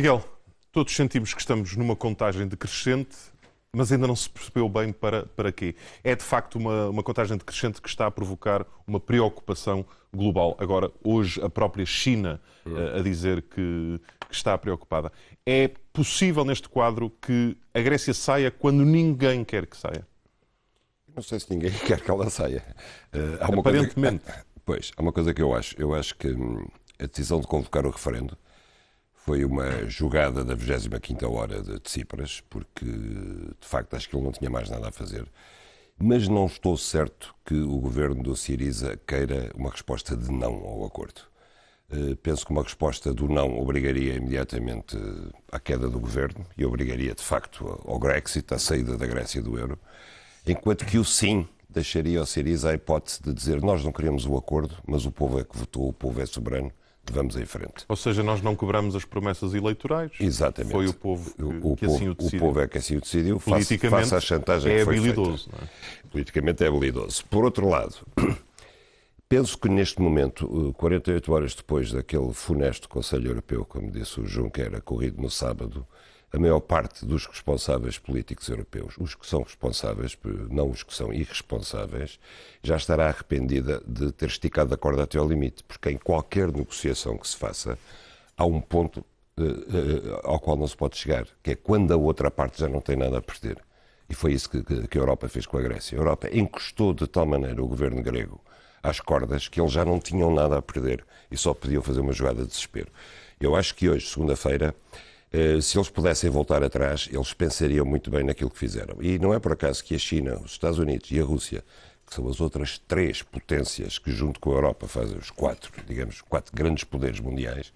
Miguel, todos sentimos que estamos numa contagem decrescente, mas ainda não se percebeu bem para quê. É de facto uma contagem decrescente que está a provocar uma preocupação global. Agora, hoje, a própria China a dizer que está preocupada. É possível neste quadro que a Grécia saia quando ninguém quer que saia? Não sei se ninguém quer que ela saia. Aparentemente. Pois, há uma coisa que eu acho. Eu acho que a decisão de convocar o referendo foi uma jogada da 25ª hora de Tsipras, porque, de facto, acho que ele não tinha mais nada a fazer. Mas não estou certo que o governo do Syriza queira uma resposta de não ao acordo. Penso que uma resposta do não obrigaria imediatamente à queda do governo e obrigaria, de facto, ao Brexit, à saída da Grécia do euro, enquanto que o sim deixaria ao Syriza a hipótese de dizer nós não queremos o acordo, mas o povo é que votou, o povo é soberano, vamos em frente. Ou seja, nós não quebramos as promessas eleitorais. Exatamente. Foi o povo que assim o decidiu. O povo é que assim o decidiu, politicamente face à chantagem que foi habilidoso, feita. Não é? Politicamente é habilidoso. Por outro lado, penso que neste momento, 48 horas depois daquele funesto Conselho Europeu, como disse o Juncker, ocorrido no sábado, a maior parte dos responsáveis políticos europeus, os que são responsáveis, não os que são irresponsáveis, já estará arrependida de ter esticado a corda até ao limite, porque em qualquer negociação que se faça, há um ponto ao qual não se pode chegar, que é quando a outra parte já não tem nada a perder. E foi isso que a Europa fez com a Grécia. A Europa encostou de tal maneira o governo grego às cordas que eles já não tinham nada a perder e só podiam fazer uma jogada de desespero. Eu acho que hoje, segunda-feira, se eles pudessem voltar atrás, eles pensariam muito bem naquilo que fizeram. E não é por acaso que a China, os Estados Unidos e a Rússia, que são as outras três potências que junto com a Europa fazem os quatro grandes poderes mundiais,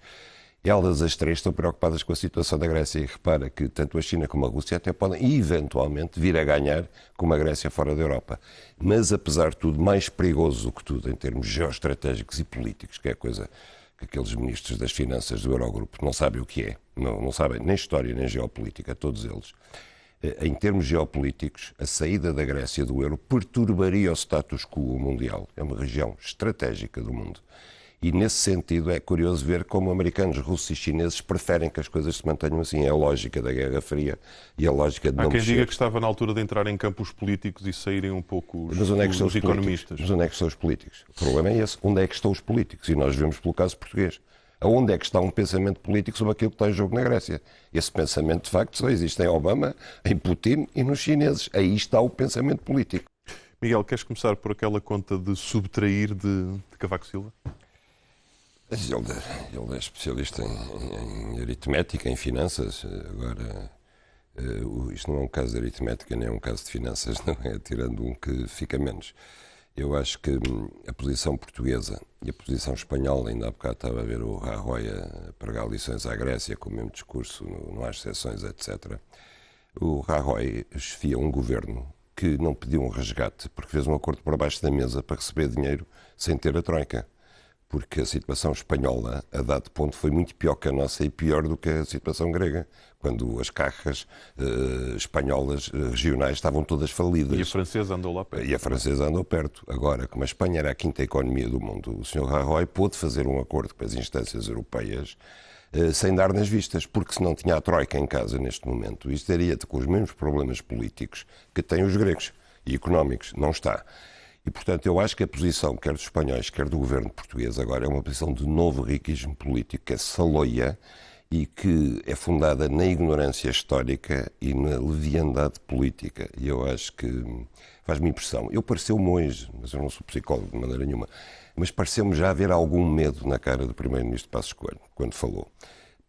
elas as três estão preocupadas com a situação da Grécia. E repara que tanto a China como a Rússia até podem eventualmente vir a ganhar com uma Grécia fora da Europa. Mas apesar de tudo, mais perigoso do que tudo em termos geoestratégicos e políticos, que é a coisa que aqueles ministros das finanças do Eurogrupo não sabem o que é, não sabem nem história nem geopolítica, todos eles. Em termos geopolíticos, a saída da Grécia do euro perturbaria o status quo mundial. É uma região estratégica do mundo. E nesse sentido é curioso ver como americanos, russos e chineses preferem que as coisas se mantenham assim. É a lógica da Guerra Fria e a lógica de não mexer. Há quem diga que estava na altura de entrar em campo os políticos e saírem um pouco os economistas. Mas onde é que estão os políticos? O problema é esse. Onde é que estão os políticos? E nós vemos pelo caso português. Aonde é que está um pensamento político sobre aquilo que está em jogo na Grécia? Esse pensamento, de facto, só existe em Obama, em Putin e nos chineses. Aí está o pensamento político. Miguel, queres começar por aquela conta de subtrair de Cavaco Silva? Ele é especialista em aritmética, em finanças. Agora, isto não é um caso de aritmética, nem é um caso de finanças, não é? Tirando um que fica menos. Eu acho que a posição portuguesa e a posição espanhola, ainda há bocado estava a ver o Rajoy a pregar lições à Grécia com o mesmo discurso, não há exceções, etc. O Rajoy chefia um governo que não pediu um resgate porque fez um acordo por baixo da mesa para receber dinheiro sem ter a troika. Porque a situação espanhola, a dado ponto, foi muito pior que a nossa e pior do que a situação grega, quando as cajas espanholas regionais estavam todas falidas. E a francesa andou lá perto. E a francesa andou perto. Agora, como a Espanha era a quinta economia do mundo, o Sr. Rajoy pôde fazer um acordo com as instâncias europeias sem dar nas vistas, porque se não tinha a troika em casa neste momento, isto estaria com os mesmos problemas políticos que têm os gregos e económicos. Não está. E, portanto, eu acho que a posição, quer dos espanhóis, quer do governo português, agora é uma posição de novo riquismo político, que é saloia e que é fundada na ignorância histórica e na leviandade política. E eu acho que faz-me impressão. Eu pareceu-me hoje, mas eu não sou psicólogo de maneira nenhuma, mas pareceu-me já haver algum medo na cara do primeiro-ministro Passos Coelho, quando falou.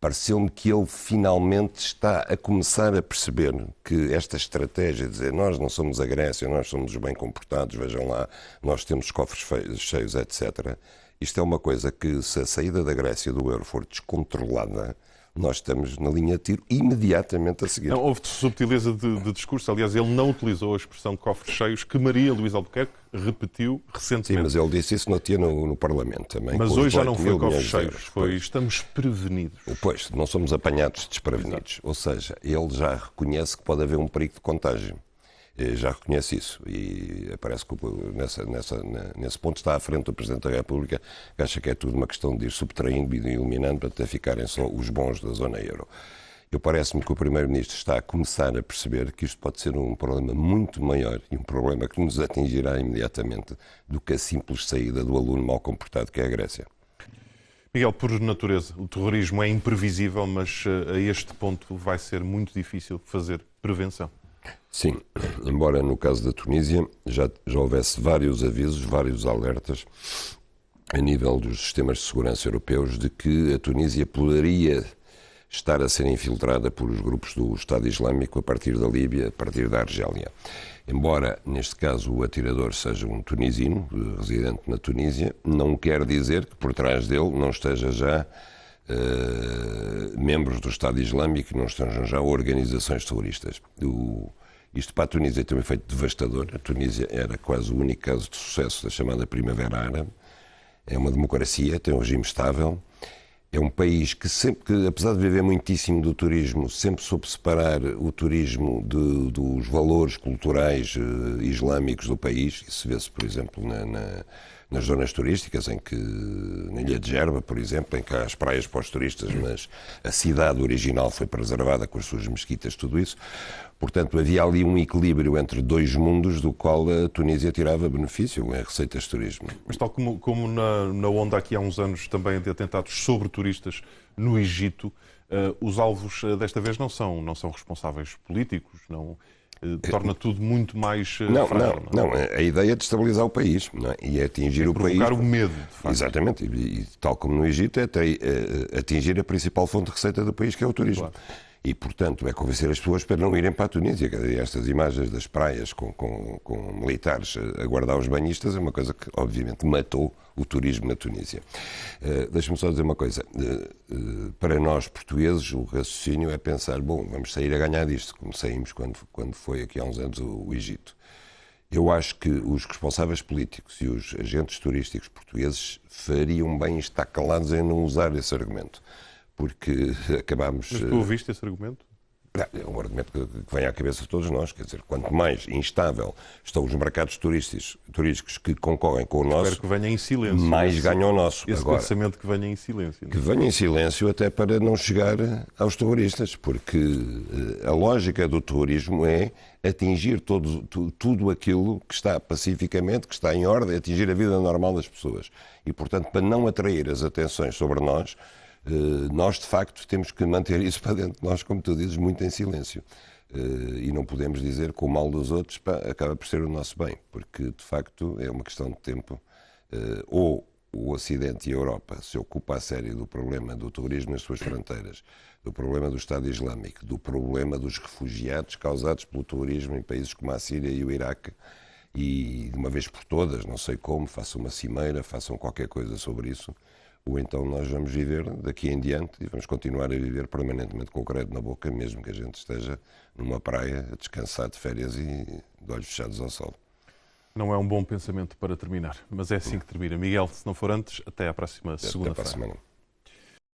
Pareceu-me que ele finalmente está a começar a perceber que esta estratégia de dizer nós não somos a Grécia, nós somos os bem comportados, vejam lá, nós temos cofres cheios, etc. Isto é uma coisa que, se a saída da Grécia do euro for descontrolada, nós estamos na linha de tiro imediatamente a seguir. Não, houve subtileza de discurso. Aliás, ele não utilizou a expressão cofres cheios, que Maria Luísa Albuquerque repetiu recentemente. Sim, mas ele disse isso no Parlamento também. Mas hoje já não foi cofres cheios, foi estamos prevenidos. Pois, não somos apanhados desprevenidos. Exato. Ou seja, ele já reconhece que pode haver um perigo de contágio. já reconhece isso e parece que nesse ponto está à frente do Presidente da República, que acha que é tudo uma questão de ir subtraindo e de ir eliminando até ficarem só os bons da zona euro. Parece-me que o Primeiro-Ministro está a começar a perceber que isto pode ser um problema muito maior e um problema que nos atingirá imediatamente do que a simples saída do aluno mal comportado que é a Grécia. Miguel, por natureza, o terrorismo é imprevisível, mas a este ponto vai ser muito difícil fazer prevenção. Sim, embora no caso da Tunísia já houvesse vários avisos, vários alertas a nível dos sistemas de segurança europeus de que a Tunísia poderia estar a ser infiltrada por os grupos do Estado Islâmico a partir da Líbia, a partir da Argélia. Embora, neste caso, o atirador seja um tunisino, residente na Tunísia, não quer dizer que por trás dele não esteja já membros do Estado Islâmico, não estejam já organizações terroristas. Isto para a Tunísia tem um efeito devastador. A Tunísia era quase o único caso de sucesso da chamada Primavera Árabe. É uma democracia, tem um regime estável. É um país que sempre, apesar de viver muitíssimo do turismo, sempre soube separar o turismo dos valores culturais islâmicos do país. Isso vê-se, por exemplo, nas zonas turísticas, em que, na Ilha de Gerba, por exemplo, em que há as praias para os turistas, mas a cidade original foi preservada com as suas mesquitas, tudo isso. Portanto, havia ali um equilíbrio entre dois mundos do qual a Tunísia tirava benefício em receitas de turismo. Mas tal como na onda aqui há uns anos também de atentados sobre turistas no Egito, os alvos desta vez não são responsáveis políticos, torna tudo muito mais frágil. Não, a ideia é de estabilizar o país, não é? E é atingir o país. Provocar o medo, de facto. Exatamente, e tal como no Egito, é atingir a principal fonte de receita do país, que é o turismo. Claro. E, portanto, é convencer as pessoas para não irem para a Tunísia. Estas imagens das praias com militares a guardar os banhistas é uma coisa que, obviamente, matou o turismo na Tunísia. Deixa-me só dizer uma coisa. Para nós, portugueses, o raciocínio é pensar, bom, vamos sair a ganhar disto, como saímos quando foi aqui há uns anos o Egito. Eu acho que os responsáveis políticos e os agentes turísticos portugueses fariam bem em estar calados em não usar esse argumento. Porque acabámos... Mas tu ouviste esse argumento? É um argumento que vem à cabeça de todos nós. Quer dizer, quanto mais instável estão os mercados turísticos que concorrem com o nosso... Espero que venha em silêncio. Mais ganha o nosso. Esse pensamento que venha em silêncio. Que venha em silêncio até para não chegar aos terroristas. Porque a lógica do terrorismo é atingir tudo aquilo que está pacificamente, que está em ordem, atingir a vida normal das pessoas. E, portanto, para não atrair as atenções sobre nós, nós, de facto, temos que manter isso para dentro de nós, como tu dizes, muito em silêncio. E não podemos dizer que o mal dos outros acaba por ser o nosso bem, porque, de facto, é uma questão de tempo. Ou o Ocidente e a Europa se ocupam a sério do problema do terrorismo nas suas fronteiras, do problema do Estado Islâmico, do problema dos refugiados causados pelo terrorismo em países como a Síria e o Iraque, e, de uma vez por todas, não sei como, façam uma cimeira, façam qualquer coisa sobre isso, ou então nós vamos viver daqui em diante e vamos continuar a viver permanentemente com o credo na boca, mesmo que a gente esteja numa praia a descansar de férias e de olhos fechados ao sol. Não é um bom pensamento para terminar, mas é assim que termina. Miguel, se não for antes, até à próxima segunda-feira. Até para a semana.